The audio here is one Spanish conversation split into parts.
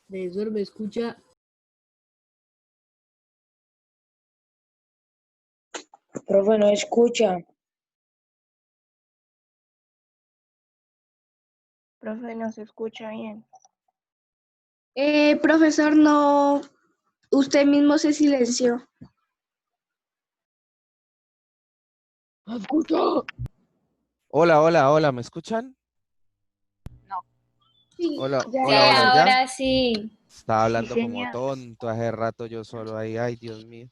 Profesor, ¿me escucha? Profe, no escucha. Profe, no se escucha bien. Profesor, no, usted mismo se silenció. ¿Me escucha? Hola, hola, hola, ¿me escuchan? Sí, Hola, ya. hola, hola, ¿ya? Ahora sí. Estaba hablando como señor. tonto hace rato yo solo ahí, ay, Dios mío.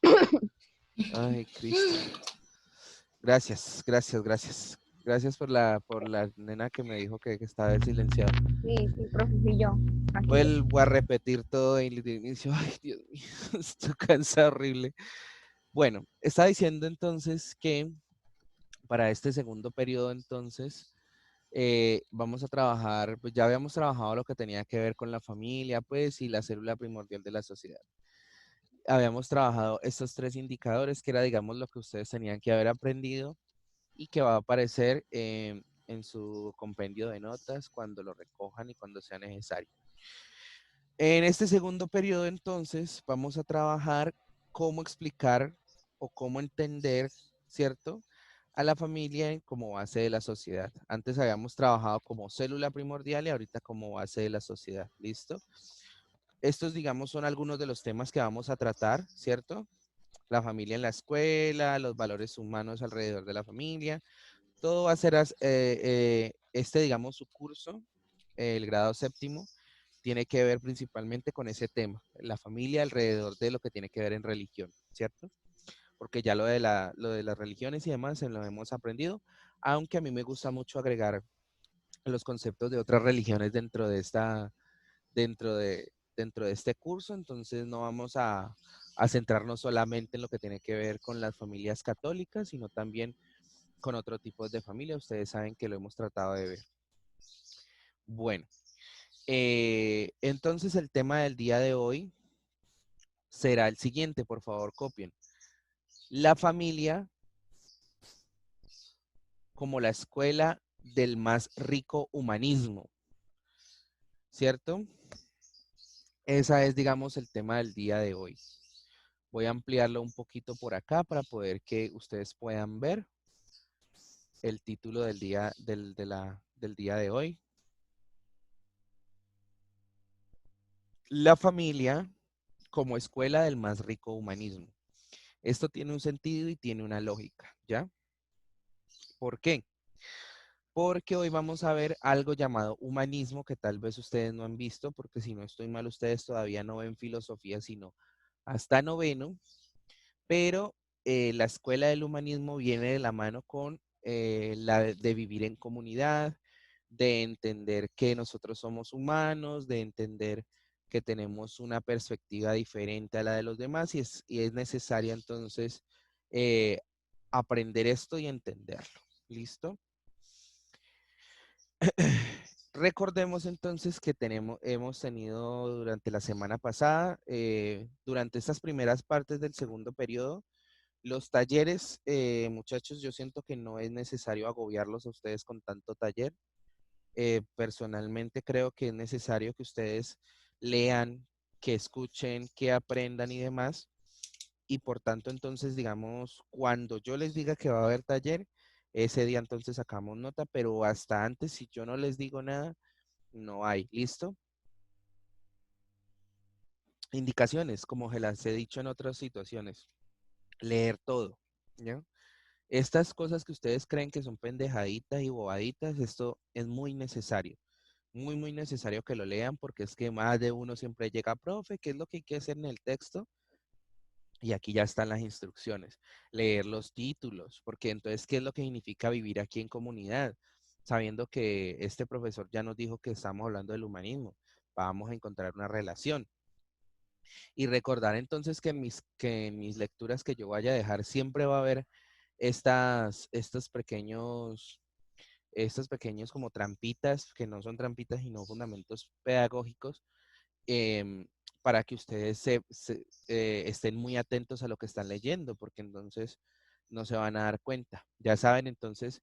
Ay, Cristo. Gracias, gracias, gracias. Gracias por la nena que me dijo que estaba silenciado. Sí, profe, fui yo. Tranquilo. Vuelvo a repetir todo de inicio. Ay, Dios mío, esto cansa horrible. Bueno, estaba diciendo entonces que para este segundo periodo entonces vamos a trabajar, pues ya habíamos trabajado lo que tenía que ver con la familia, pues, y la célula primordial de la sociedad. Habíamos trabajado estos tres indicadores que era, digamos, lo que ustedes tenían que haber aprendido y que va a aparecer en su compendio de notas cuando lo recojan y cuando sea necesario. En este segundo periodo, entonces, vamos a trabajar cómo explicar o cómo entender, ¿cierto?, a la familia como base de la sociedad. Antes habíamos trabajado como célula primordial y ahorita como base de la sociedad. ¿Listo? Estos, digamos, son algunos de los temas que vamos a tratar, ¿cierto? La familia en la escuela, los valores humanos alrededor de la familia. Todo va a ser, digamos, su curso, el grado séptimo, tiene que ver principalmente con ese tema, la familia alrededor de lo que tiene que ver en religión, ¿cierto? Porque ya lo de las religiones y demás se lo hemos aprendido, aunque a mí me gusta mucho agregar los conceptos de otras religiones dentro de este curso, entonces no vamos a centrarnos solamente en lo que tiene que ver con las familias católicas, sino también con otro tipo de familia. Ustedes saben que lo hemos tratado de ver. Bueno, entonces el tema del día de hoy será el siguiente, por favor, copien. La familia como la escuela del más rico humanismo, ¿cierto? Esa es, digamos, el tema del día de hoy. Voy a ampliarlo un poquito por acá para poder que ustedes puedan ver el título del día de hoy. La familia como escuela del más rico humanismo. Esto tiene un sentido y tiene una lógica, ¿ya? ¿Por qué? Porque hoy vamos a ver algo llamado humanismo que tal vez ustedes no han visto, porque si no estoy mal, ustedes todavía no ven filosofía, sino hasta noveno, pero la escuela del humanismo viene de la mano con la de vivir en comunidad, de entender que nosotros somos humanos, de entender que tenemos una perspectiva diferente a la de los demás y es necesaria entonces eh, aprender esto y entenderlo. ¿Listo? Recordemos entonces que hemos tenido durante la semana pasada, durante estas primeras partes del segundo periodo, los talleres, muchachos, yo siento que no es necesario agobiarlos a ustedes con tanto taller. Personalmente creo que es necesario que ustedes lean, que escuchen, que aprendan y demás. Y por tanto, entonces, digamos, cuando yo les diga que va a haber taller, ese día entonces sacamos nota, pero hasta antes, si yo no les digo nada, no hay. ¿Listo? Indicaciones, como se las he dicho en otras situaciones. Leer todo, ¿ya? Estas cosas que ustedes creen que son pendejaditas y bobaditas, esto es muy necesario. Muy, muy necesario que lo lean porque es que más de uno siempre llega, profe, ¿qué es lo que hay que hacer en el texto? Y aquí ya están las instrucciones. Leer los títulos, porque entonces, ¿qué es lo que significa vivir aquí en comunidad? Sabiendo que este profesor ya nos dijo que estamos hablando del humanismo, vamos a encontrar una relación. Y recordar entonces que en mis lecturas que yo vaya a dejar siempre va a haber estos pequeños como trampitas, que no son trampitas sino fundamentos pedagógicos, em, para que ustedes estén muy atentos a lo que están leyendo, porque entonces no se van a dar cuenta. Ya saben entonces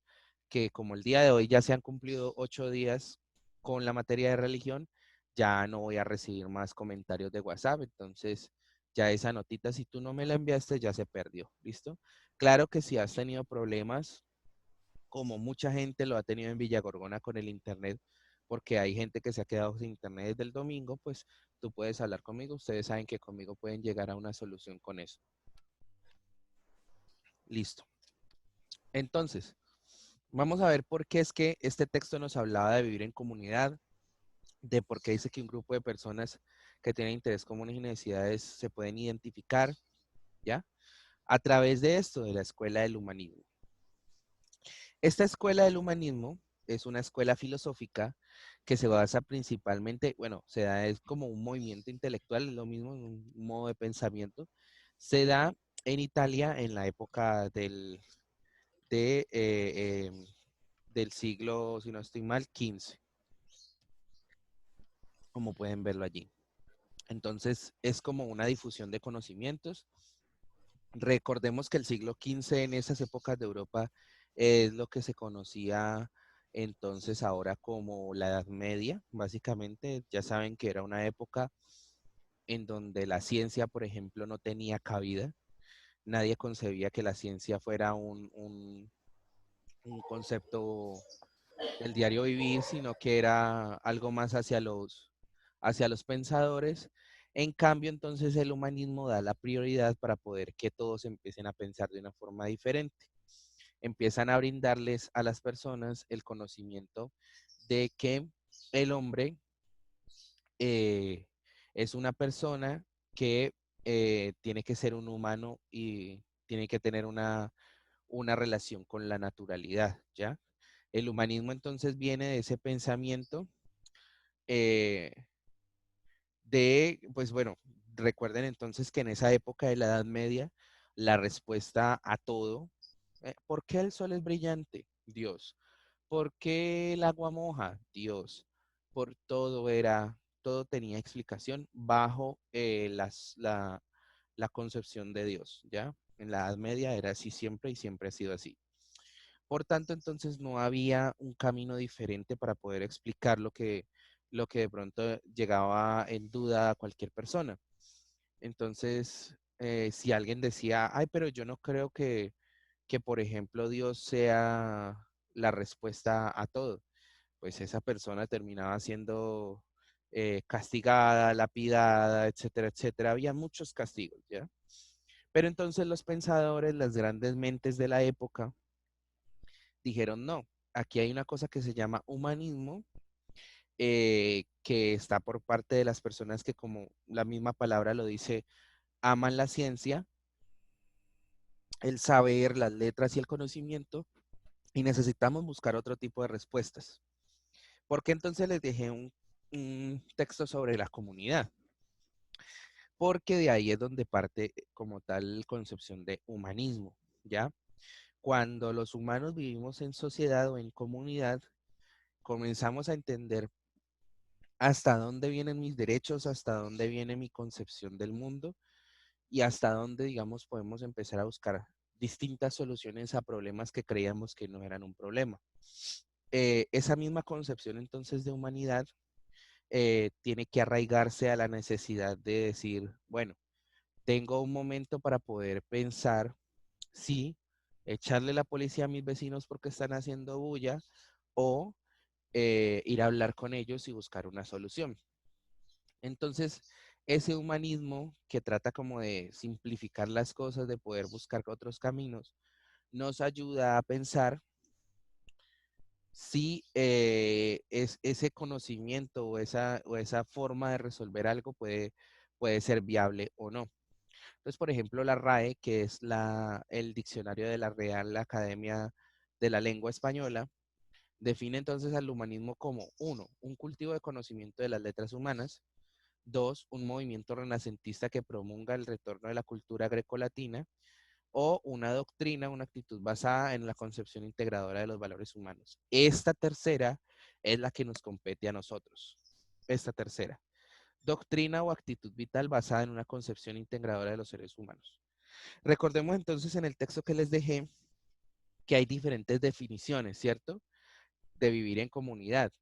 que como el día de hoy ya se han cumplido 8 días con la materia de religión, ya no voy a recibir más comentarios de WhatsApp, entonces ya esa notita, si tú no me la enviaste, ya se perdió, ¿listo? Claro que si has tenido problemas, como mucha gente lo ha tenido en Villagorgona con el internet, porque hay gente que se ha quedado sin internet desde el domingo, pues tú puedes hablar conmigo, ustedes saben que conmigo pueden llegar a una solución con eso. Listo. Entonces, vamos a ver por qué es que este texto nos hablaba de vivir en comunidad, de por qué dice que un grupo de personas que tienen interés comunes y necesidades se pueden identificar, ¿ya? A través de esto, de la escuela del humanismo. Esta escuela del humanismo es una escuela filosófica que se basa principalmente, bueno, se da, es como un movimiento intelectual, es lo mismo, un modo de pensamiento. Se da en Italia en la época del siglo, si no estoy mal, XV, como pueden verlo allí. Entonces, es como una difusión de conocimientos. Recordemos que el siglo XV en esas épocas de Europa es lo que se conocía entonces ahora como la Edad Media. Básicamente, ya saben que era una época en donde la ciencia, por ejemplo, no tenía cabida. Nadie concebía que la ciencia fuera un concepto del diario vivir, sino que era algo más hacia los pensadores. En cambio, entonces el humanismo da la prioridad para poder que todos empiecen a pensar de una forma diferente. Empiezan a brindarles a las personas el conocimiento de que el hombre eh, es una persona que tiene que ser un humano y tiene que tener una relación con la naturalidad, ¿ya? El humanismo entonces viene de ese pensamiento eh, pues bueno, recuerden entonces que en esa época de la Edad Media, la respuesta a todo, ¿por qué el sol es brillante? Dios. ¿Por qué el agua moja? Dios. Por todo tenía explicación bajo la concepción de Dios, ¿ya? En la Edad Media era así siempre y siempre ha sido así. Por tanto, entonces no había un camino diferente para poder explicar lo que de pronto llegaba en duda a cualquier persona. Entonces, si alguien decía, ay, pero yo no creo que, por ejemplo, Dios sea la respuesta a todo, pues esa persona terminaba siendo castigada, lapidada, etcétera, etcétera. Había muchos castigos, ¿ya? Pero entonces los pensadores, las grandes mentes de la época, dijeron, no, aquí hay una cosa que se llama humanismo, que está por parte de las personas que, como la misma palabra lo dice, aman la ciencia, el saber, las letras y el conocimiento, y necesitamos buscar otro tipo de respuestas. ¿Por qué entonces les dejé un texto sobre la comunidad? Porque de ahí es donde parte como tal concepción de humanismo, ¿ya? Cuando los humanos vivimos en sociedad o en comunidad, comenzamos a entender hasta dónde vienen mis derechos, hasta dónde viene mi concepción del mundo y hasta dónde, digamos, podemos empezar a buscar distintas soluciones a problemas que creíamos que no eran un problema. Esa misma concepción entonces de humanidad tiene que arraigarse a la necesidad de decir, bueno, tengo un momento para poder pensar si echarle la policía a mis vecinos porque están haciendo bulla o ir a hablar con ellos y buscar una solución. Entonces, ese humanismo que trata como de simplificar las cosas, de poder buscar otros caminos, nos ayuda a pensar si es ese conocimiento o esa forma de resolver algo puede ser viable o no. Entonces, por ejemplo, la RAE, que es el diccionario de la Real Academia de la Lengua Española, define entonces al humanismo como, uno, un cultivo de conocimiento de las letras humanas; dos, un movimiento renacentista que promulga el retorno de la cultura grecolatina; o una doctrina, una actitud basada en la concepción integradora de los valores humanos. Esta tercera es la que nos compete a nosotros. Esta tercera. Doctrina o actitud vital basada en una concepción integradora de los seres humanos. Recordemos entonces en el texto que les dejé que hay diferentes definiciones, ¿cierto? De vivir en comunidad.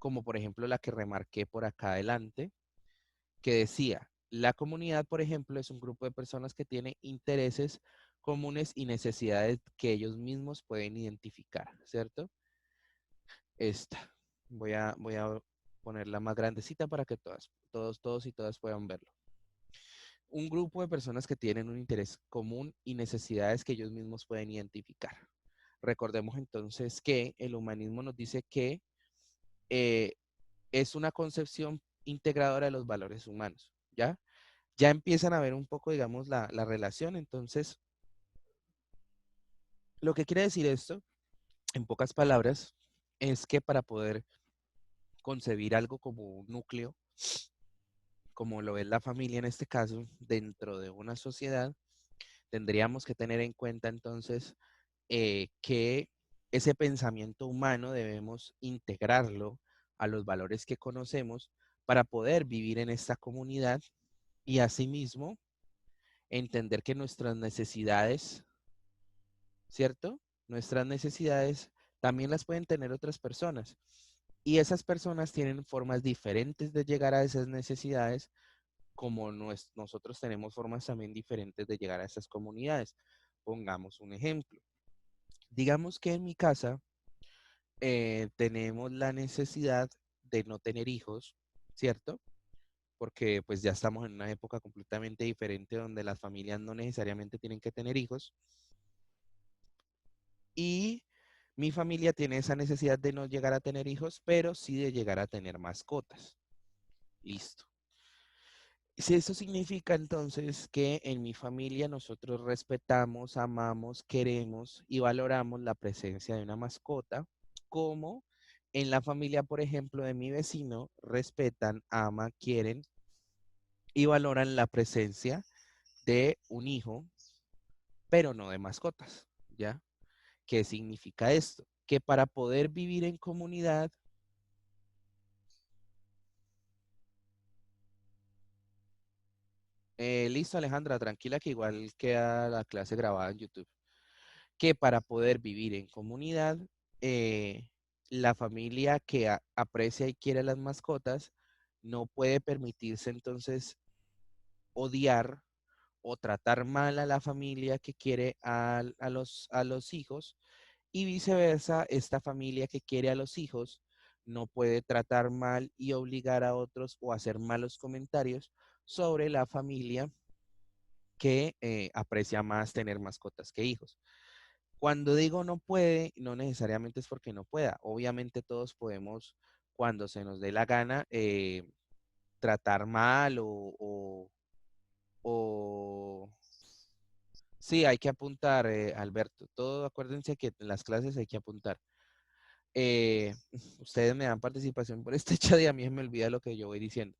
como por ejemplo la que remarqué por acá adelante, que decía, la comunidad, por ejemplo, es un grupo de personas que tiene intereses comunes y necesidades que ellos mismos pueden identificar, ¿cierto? Esta. Voy a ponerla más grandecita para que todos y todas puedan verlo. Un grupo de personas que tienen un interés común y necesidades que ellos mismos pueden identificar. Recordemos entonces que el humanismo nos dice que eh, es una concepción integradora de los valores humanos, ¿ya? Ya empiezan a ver un poco, digamos, la relación. Entonces, lo que quiere decir esto, en pocas palabras, es que para poder concebir algo como un núcleo, como lo es la familia en este caso, dentro de una sociedad, tendríamos que tener en cuenta entonces que ese pensamiento humano debemos integrarlo a los valores que conocemos para poder vivir en esta comunidad y asimismo entender que nuestras necesidades, ¿cierto? Nuestras necesidades también las pueden tener otras personas y esas personas tienen formas diferentes de llegar a esas necesidades como nosotros tenemos formas también diferentes de llegar a esas comunidades. Pongamos un ejemplo. Digamos que en mi casa tenemos la necesidad de no tener hijos, ¿cierto? Porque pues ya estamos en una época completamente diferente donde las familias no necesariamente tienen que tener hijos. Y mi familia tiene esa necesidad de no llegar a tener hijos, pero sí de llegar a tener mascotas. Listo. Si eso significa entonces que en mi familia nosotros respetamos, amamos, queremos y valoramos la presencia de una mascota, como en la familia, por ejemplo, de mi vecino, respetan, aman, quieren y valoran la presencia de un hijo, pero no de mascotas, ¿ya? ¿Qué significa esto? Que para poder vivir en comunidad, listo Alejandra, tranquila que igual queda la clase grabada en YouTube. Que para poder vivir en comunidad, eh, la familia que aprecia y quiere a las mascotas no puede permitirse entonces odiar o tratar mal a la familia que quiere a los hijos y viceversa, esta familia que quiere a los hijos no puede tratar mal y obligar a otros o hacer malos comentarios sobre la familia que aprecia más tener mascotas que hijos. Cuando digo no puede, no necesariamente es porque no pueda. Obviamente todos podemos, cuando se nos dé la gana, tratar mal o... Sí, hay que apuntar, Alberto. Todo, acuérdense que en las clases hay que apuntar. Eh, Ustedes me dan participación por este chat y a mí me olvida lo que yo voy diciendo.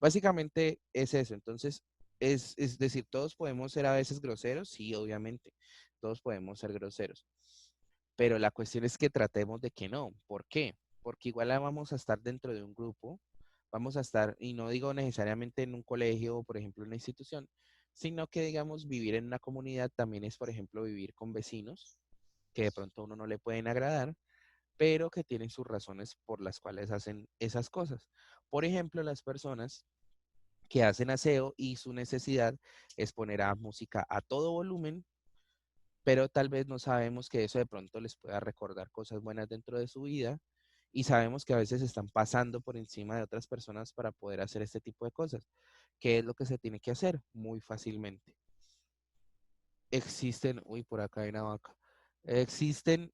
Básicamente es eso. Entonces, es decir, todos podemos ser a veces groseros, sí, obviamente. Todos podemos ser groseros. Pero la cuestión es que tratemos de que no. ¿Por qué? Porque igual vamos a estar dentro de un grupo, vamos a estar, y no digo necesariamente en un colegio o, por ejemplo, en una institución, sino que, digamos, vivir en una comunidad también es, por ejemplo, vivir con vecinos que de pronto a uno no le pueden agradar, pero que tienen sus razones por las cuales hacen esas cosas. Por ejemplo, las personas que hacen aseo y su necesidad es poner a música a todo volumen, pero tal vez no sabemos que eso de pronto les pueda recordar cosas buenas dentro de su vida y sabemos que a veces están pasando por encima de otras personas para poder hacer este tipo de cosas. ¿Qué es lo que se tiene que hacer? Muy fácilmente. Existen, uy, por acá hay una vaca. Existen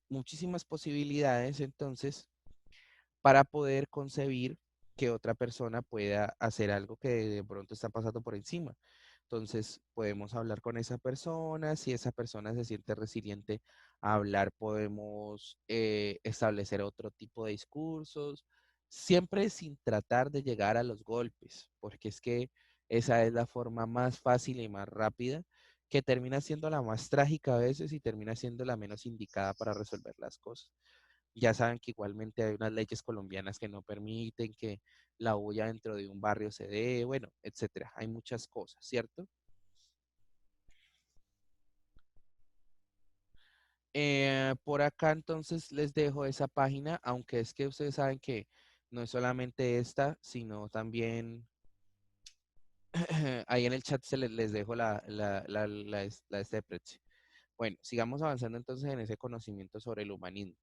muchísimas posibilidades entonces para poder concebir que otra persona pueda hacer algo que de pronto está pasando por encima. Entonces, podemos hablar con esa persona, si esa persona se siente resiliente a hablar, podemos establecer otro tipo de discursos, siempre sin tratar de llegar a los golpes, porque es que esa es la forma más fácil y más rápida, que termina siendo la más trágica a veces y termina siendo la menos indicada para resolver las cosas. Ya saben que igualmente hay unas leyes colombianas que no permiten que la bulla dentro de un barrio se dé, bueno, etcétera. Hay muchas cosas, ¿cierto? Por acá entonces les dejo esa página, aunque es que ustedes saben que no es solamente esta, sino también ahí en el chat les dejo la este precio. Bueno, sigamos avanzando entonces en ese conocimiento sobre el humanismo.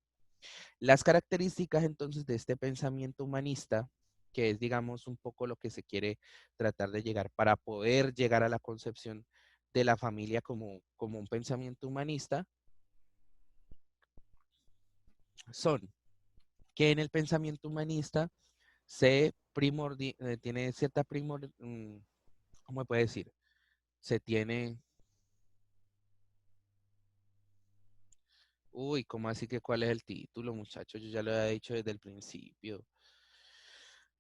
Las características entonces de este pensamiento humanista, que es digamos un poco lo que se quiere tratar de llegar para poder llegar a la concepción de la familia como un pensamiento humanista, son que en el pensamiento humanista tiene cierta ¿cómo se puede decir? Se tiene, uy, ¿cómo así que cuál es el título, muchachos? Yo ya lo había dicho desde el principio.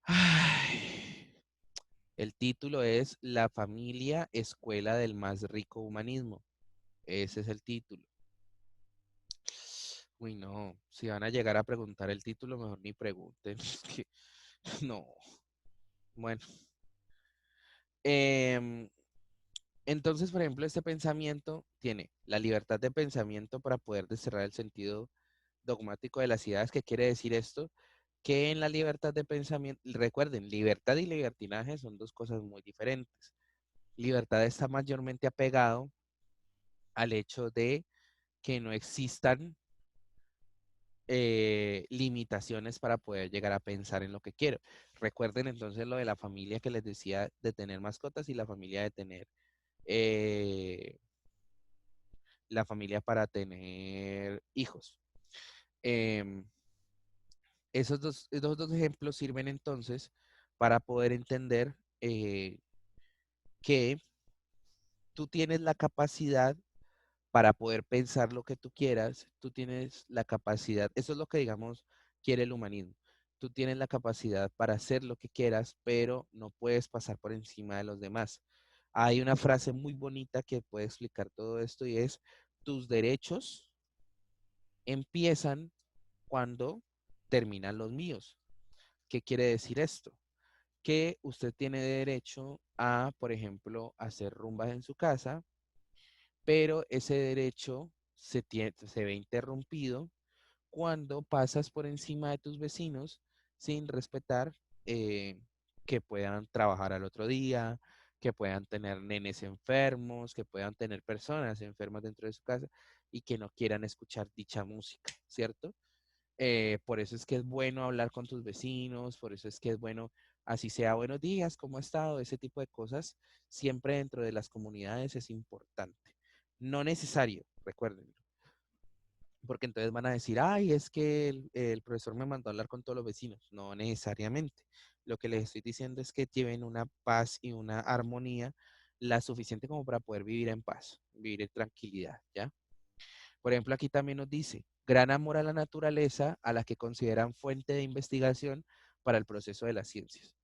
Ay, el título es La familia, escuela del más rico humanismo. Ese es el título. Uy, no, si van a llegar a preguntar el título, mejor ni pregunten. Es que, no, bueno. Em, Entonces, por ejemplo, este pensamiento tiene la libertad de pensamiento para poder desterrar el sentido dogmático de las ideas. ¿Qué quiere decir esto? Que en la libertad de pensamiento, recuerden, libertad y libertinaje son dos cosas muy diferentes. Libertad está mayormente apegado al hecho de que no existan limitaciones para poder llegar a pensar en lo que quiero. Recuerden entonces lo de la familia que les decía de tener mascotas y la familia de tener eh, la familia para tener hijos. Em, esos dos ejemplos sirven entonces para poder entender que tú tienes la capacidad para poder pensar lo que tú quieras, tú tienes la capacidad, eso es lo que digamos quiere el humanismo. Tú tienes la capacidad para hacer lo que quieras, pero no puedes pasar por encima de los demás. Hay una frase muy bonita que puede explicar todo esto y es, tus derechos empiezan cuando terminan los míos. ¿Qué quiere decir esto? Que usted tiene derecho a, por ejemplo, hacer rumbas en su casa, pero ese derecho se ve interrumpido cuando pasas por encima de tus vecinos sin respetar que puedan trabajar al otro día, que puedan tener nenes enfermos, que puedan tener personas enfermas dentro de su casa y que no quieran escuchar dicha música, ¿cierto? Por eso es que es bueno hablar con tus vecinos, por eso es que es bueno, así sea buenos días, ¿cómo ha estado? Ese tipo de cosas, siempre dentro de las comunidades es importante. No necesario, recuerden, porque entonces van a decir, ay, es que el profesor me mandó a hablar con todos los vecinos. No necesariamente. Lo que les estoy diciendo es que lleven una paz y una armonía la suficiente como para poder vivir en paz, vivir en tranquilidad, ¿ya? Por ejemplo, aquí también nos dice, gran amor a la naturaleza, a la que consideran fuente de investigación para el proceso de las ciencias.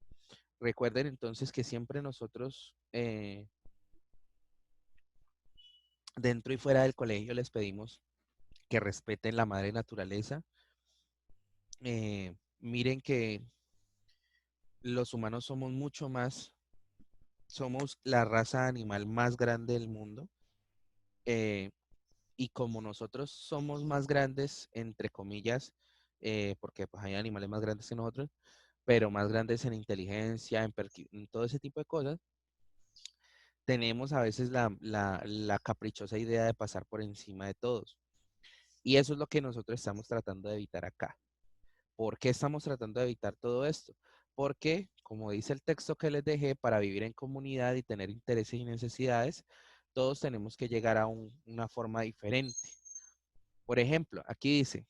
Recuerden entonces que siempre nosotros, dentro y fuera del colegio, les pedimos que respeten la madre naturaleza. Miren que los humanos somos mucho más, somos la raza animal más grande del mundo. eh, y como nosotros somos más grandes, entre comillas, porque pues, hay animales más grandes que nosotros, pero más grandes en inteligencia, en todo ese tipo de cosas, tenemos a veces la caprichosa idea de pasar por encima de todos. Y eso es lo que nosotros estamos tratando de evitar acá. ¿Por qué estamos tratando de evitar todo esto? Porque, como dice el texto que les dejé, para vivir en comunidad y tener intereses y necesidades, todos tenemos que llegar a una forma diferente. Por ejemplo, aquí dice,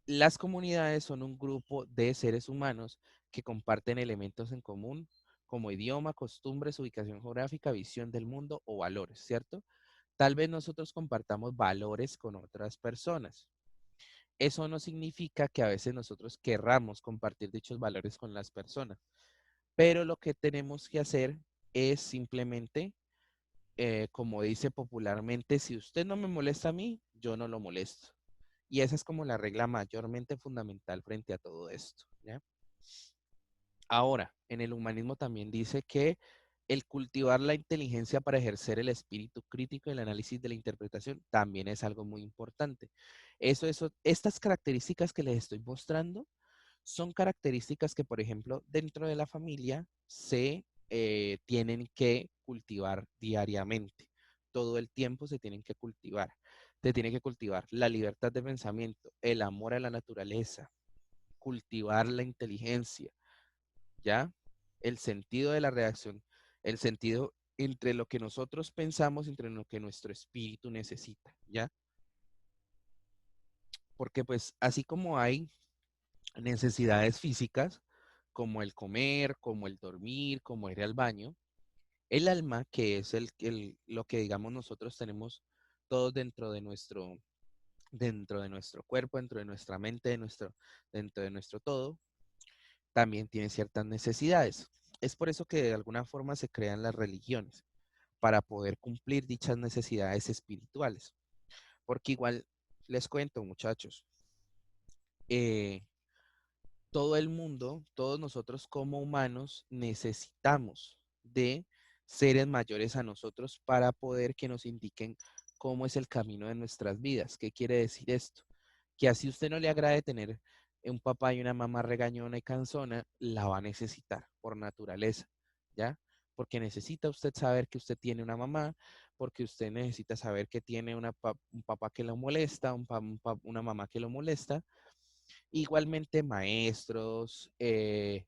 las comunidades son un grupo de seres humanos que comparten elementos en común como idioma, costumbres, ubicación geográfica, visión del mundo o valores, ¿cierto? Tal vez nosotros compartamos valores con otras personas. Eso no significa que a veces nosotros querramos compartir dichos valores con las personas, pero lo que tenemos que hacer es simplemente, como dice popularmente, si usted no me molesta a mí, yo no lo molesto. Y esa es como la regla mayormente fundamental frente a todo esto, ¿ya? Ahora, en el humanismo también dice que el cultivar la inteligencia para ejercer el espíritu crítico y el análisis de la interpretación también es algo muy importante. Estas características que les estoy mostrando son características que, por ejemplo, dentro de la familia se tienen que cultivar diariamente. Todo el tiempo se tienen que cultivar. Se tiene que cultivar la libertad de pensamiento, el amor a la naturaleza, cultivar la inteligencia, ¿ya? El sentido de la reacción, el sentido entre lo que nosotros pensamos, entre lo que nuestro espíritu necesita, ¿ya? Porque pues así como hay necesidades físicas, como el comer, como el dormir, como ir al baño, el alma, que es lo que digamos nosotros tenemos todos dentro de nuestro cuerpo, dentro de nuestra mente, dentro de nuestro todo, también tiene ciertas necesidades. Es por eso que de alguna forma se crean las religiones, para poder cumplir dichas necesidades espirituales. Porque igual, les cuento, muchachos, eh, todo el mundo, todos nosotros como humanos, necesitamos de seres mayores a nosotros para poder que nos indiquen cómo es el camino de nuestras vidas. ¿Qué quiere decir esto? Que así usted no le agrade tener un papá y una mamá regañona y cansona, la va a necesitar por naturaleza, ¿ya? Porque necesita usted saber que usted tiene una mamá, porque usted necesita saber que tiene un papá que lo molesta, una mamá que lo molesta. Igualmente maestros,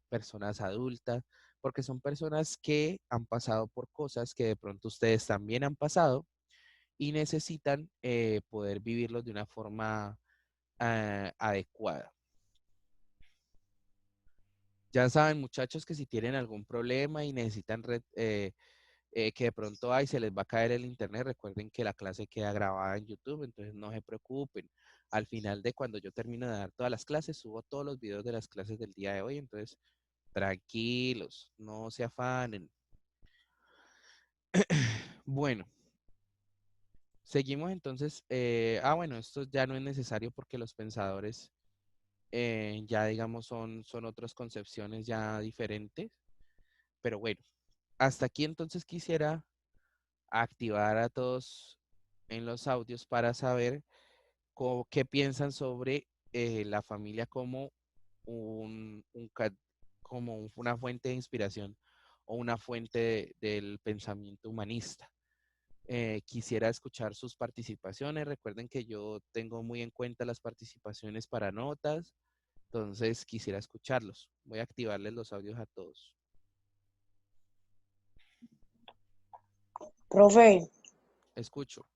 personas adultas, porque son personas que han pasado por cosas que de pronto ustedes también han pasado y necesitan poder vivirlos de una forma adecuada. Ya saben, muchachos, que si tienen algún problema y necesitan que de pronto se les va a caer el internet, recuerden que la clase queda grabada en YouTube, entonces no se preocupen. Al final de cuando yo termino de dar todas las clases, subo todos los videos de las clases del día de hoy, entonces tranquilos, no se afanen. Bueno, seguimos entonces. Bueno, esto ya no es necesario porque los pensadores ya digamos son otras concepciones ya diferentes, pero bueno, hasta aquí entonces quisiera activar a todos en los audios para saber qué piensan sobre la familia como como una fuente de inspiración o una fuente del pensamiento humanista. Quisiera escuchar sus participaciones. Recuerden que yo tengo muy en cuenta las participaciones para notas, entonces quisiera escucharlos. Voy a activarles los audios a todos. Profe, Escucho.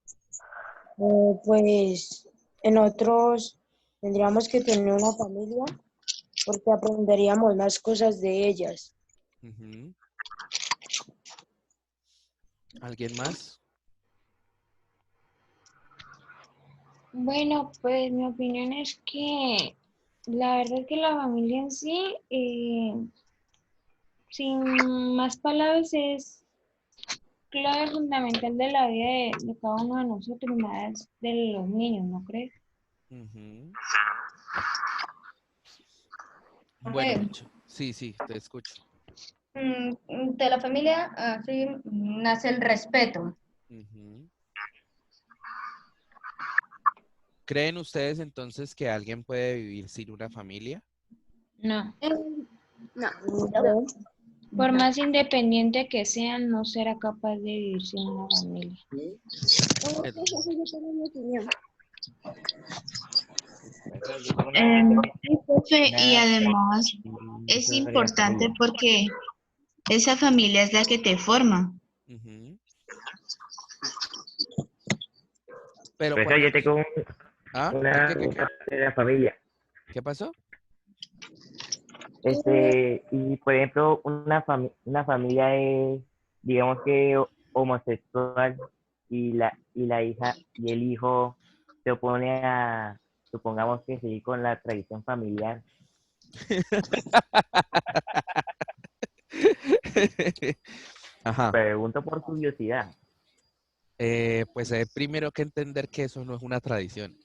pues nosotros tendríamos que tener una familia porque aprenderíamos más cosas de ellas. Ujú. ¿Alguien más? Bueno, pues mi opinión es que la verdad es que la familia en sí, sin más palabras, es clave fundamental de la vida de cada uno de nosotros, más de los niños, ¿no crees? Ujú. Bueno, Profe, sí, sí, te escucho. de la familia así nace el respeto. Ujú. ¿Creen ustedes entonces que alguien puede vivir sin una familia? No. No. No, Por más independiente que sean, no será capaz de vivir sin una familia. Pedro. Sí, profe, y además es importante porque esa familia es la que te forma. Ujú. Pero Por eso cuando yo tengo ¿Ah? una parte de la familia. ¿Qué pasó? Y por ejemplo, una familia es, digamos que homosexual y la hija y el hijo se opone a, supongamos que seguir con la tradición familiar. Ajá. Pregunto por curiosidad. Pues hay primero que entender que eso no es una tradición.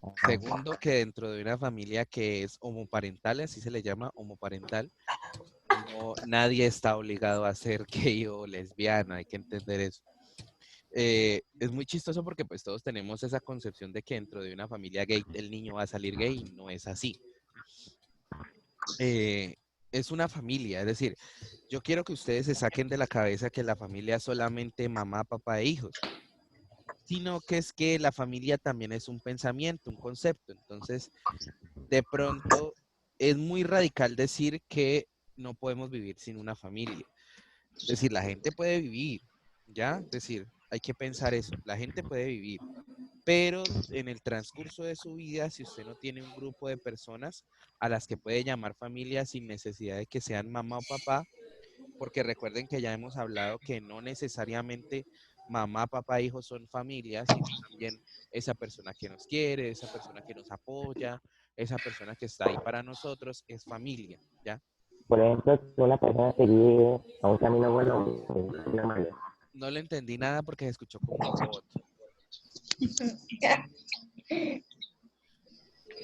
Ajá. Segundo, que dentro de una familia que es homoparental, así se le llama homoparental, nadie está obligado a ser gay o lesbiana, hay que entender eso. Es muy chistoso porque pues todos tenemos esa concepción de que dentro de una familia gay el niño va a salir gay y no es así. Es una familia, es decir, yo quiero que ustedes se saquen de la cabeza que la familia es solamente mamá, papá e hijos, sino que es que la familia también es un pensamiento, un concepto. Entonces, de pronto, es muy radical decir que no podemos vivir sin una familia. Es decir, la gente puede vivir, ¿ya? Es decir, hay que pensar eso, la gente puede vivir, pero en el transcurso de su vida, si usted no tiene un grupo de personas a las que puede llamar familia sin necesidad de que sean mamá o papá, porque recuerden que ya hemos hablado que no necesariamente mamá, papá, hijos son familias, sino también esa persona que nos quiere, esa persona que nos apoya, esa persona que está ahí para nosotros, es familia, ¿ya? Por ejemplo, si una persona se guíe a un camino bueno o un camino malo. No le entendí nada porque se escuchó como un robot.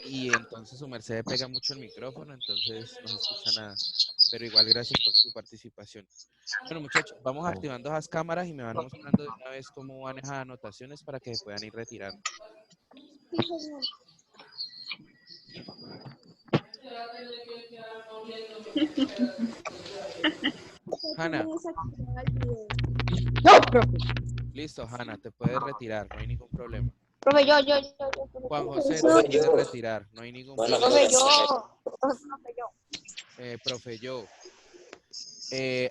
Y entonces su merced pega mucho el micrófono, entonces no se escucha nada. Pero igual, gracias por su participación. Bueno, muchachos, vamos activando esas cámaras y me van mostrando de una vez cómo van esas anotaciones para que se puedan ir retirando. Hanna. No, profe. Listo, Hanna, te puedes retirar, no hay ningún problema. Profe, yo. Juan José, te puedes retirar, no hay ningún problema. Profe, yo. Profe, yo. Profe, yo.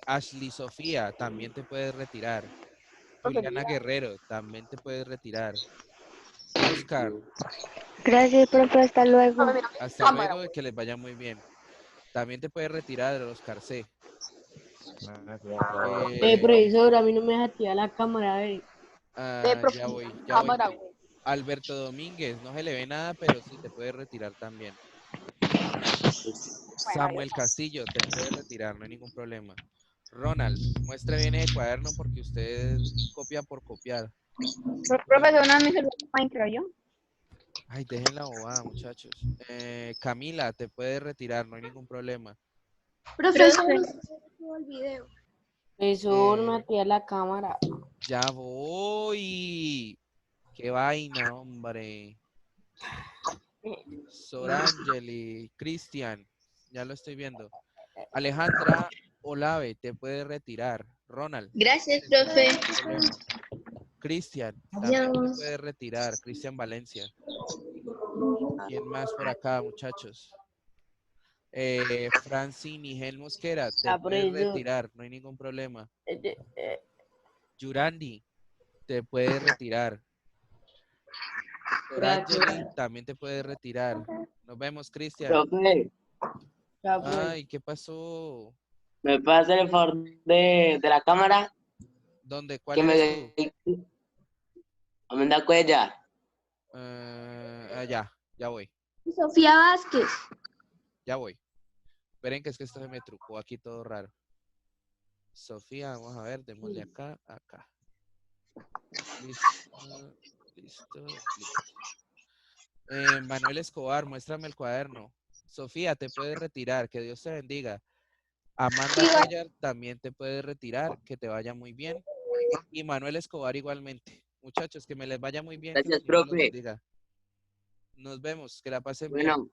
Ashley Sofía, también te puedes retirar. Juliana Guerrero, también te puedes retirar. Oscar, Gracias, profe, hasta luego. hasta luego y que les vaya muy bien. También te puedes retirar, Oscar C. Profesor, a mí no me deja activar la cámara, a ver. Profe, Ya voy. cámara, güey. Alberto Domínguez, no se le ve nada, pero sí te puedes retirar también. Samuel Castillo, te puedes retirar, no hay ningún problema. Ronald, muestre bien el cuaderno porque usted copia por copiar. Profe, ¿una de mis celular Minecraft yo? Ay, dejen la bobada, muchachos. Camila, te puedes retirar, no hay ningún problema. Profesor, el video. Profesor, Eh, me activa la cámara. Ya voy. Qué vaina, hombre. Sorangeli, Cristian, ya lo estoy viendo. Alejandra Olave, te puedes retirar. Ronald. Gracias, profe. Cristian, también te puedes retirar. Cristian Valencia. ¿Quién más por acá, muchachos? Franci Nigel Mosquera, te puedes retirar, no hay ningún problema. Yurandi, te puedes retirar. Sorangeli, también te puedes retirar. Nos vemos, Cristian. Profe, Ay, ¿qué pasó? ¿me puede hacer el favor de la cámara? ¿Dónde? ¿Cuál Que eres tú? Amanda Cuella. Ya voy. Sofía Vázquez. Ya voy. Esperen que es que esto se me trucó aquí todo raro. Sofía, vamos a ver, démosle acá. Listo. Manuel Escobar, muéstrame el cuaderno. Sofía, te puedes retirar, que Dios te bendiga. Amanda Cuellar también te puedes retirar, que te vaya muy bien. Y Manuel Escobar igualmente. Muchachos, que me les vaya muy bien. Gracias, que Dios los profe. bendiga. Nos vemos, que la pasen bien. Bueno.